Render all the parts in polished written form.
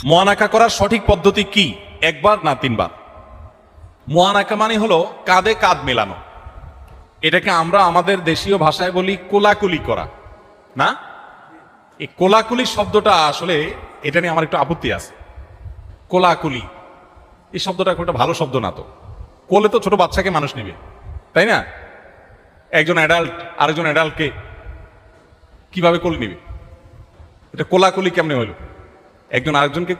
মুআনাকা করার সঠিক পদ্ধতি কি? একবার না তিনবার? মুআনাকা মানে হলো কাঁধে কাঁধ মেলানো। এটাকে আমরা আমাদের দেশীয় ভাষায় বলি কোলাকুলি করা, না? এই কোলাকুলি শব্দটা আসলে এটা নিয়ে আমার একটু আপত্তি আছে। কোলাকুলি এই শব্দটা খুব একটা ভালো শব্দ না। তো কোলে তো ছোট বাচ্চাকে মানুষ নেবে, তাই না? একজন অ্যাডাল্ট আরেকজন অ্যাডাল্টকে কিভাবে কোলে নিবে? এটা কোলাকুলি কেমনে হলো? একজন আরেকজনকে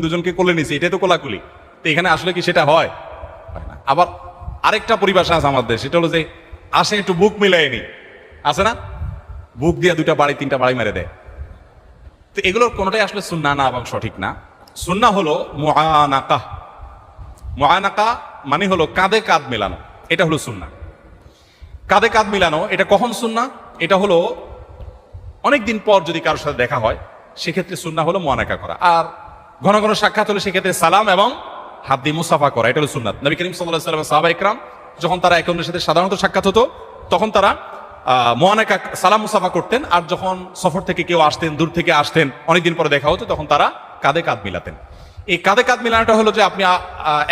দুজনকে কোলে নিছে, এটাই তো কোলাকুলি। তো এখানে আসলে কি সেটা হয়? হয় না। আবার আরেকটা পরিভাষা আছে আমাদের, সেটা হলো যে আসে একটু বুক মিলাই নি, আছে না? বুক দিয়ে দুইটা বাড়ি তিনটা বাড়ি মেরে দেয়। তো এগুলোর কোনোটাই আসলে সুন্নাহ না এবং সঠিক না। সুন্নাহ হলো মুআনাকা। মুআনাকা মানে হলো কাঁধে কাঁধ মেলানো, এটা হলো সুন্নাহ। কাঁধে কাঁধ মিলানো এটা কখন সুন্নাহ? এটা হলো অনেকদিন পর যদি কারোর সাথে দেখা হয়, সেক্ষেত্রে সুন্নাহ হলো মুআনাকা করা। আর ঘন ঘন সাক্ষাৎ হলে সেক্ষেত্রে সালাম এবং হাত দিয়ে মুসাফা করা, এটা হলো সুন্নাত। নবী করিম সাল্লাল্লাহু আলাইহি ওয়াসাল্লাম, সাহাবা ইকরাম যখন তারা একে অন্যের সাথে সাধারণত সাক্ষাৎ হতো, তখন তারা মুআনাকা সালাম মুসাফা করতেন। আর যখন সফর থেকে কেউ আসতেন, দূর থেকে আসতেন, অনেকদিন পরে দেখা হতো, তখন তারা কাঁধে কাঁধ মিলাতেন। এই কাঁধে কাঁধ মিলানোটা হলো যে আপনি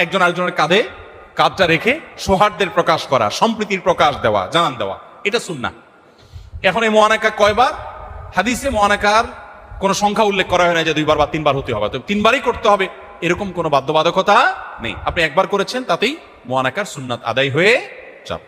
একজন আরেকজনের কাঁধে কাঁধটা রেখে সৌহার্দ্যের প্রকাশ করা, সম্প্রীতির প্রকাশ দেওয়া, জানান দেওয়া, এটা সুন্নাহ। এখন এই মুআনাকা কয়বার? হাদিসে মুআনাকার কোনো সংখ্যা উল্লেখ করা হয় না যে 2 বার বা 3 বার হতে হবে, তো 3 বারই করতে হবে এরকম কোনো বাধ্যবাধকতা নেই। আপনি একবার করেছেন, তাতেই মুআনাকার সুন্নাত আদায় হয়ে যাবে।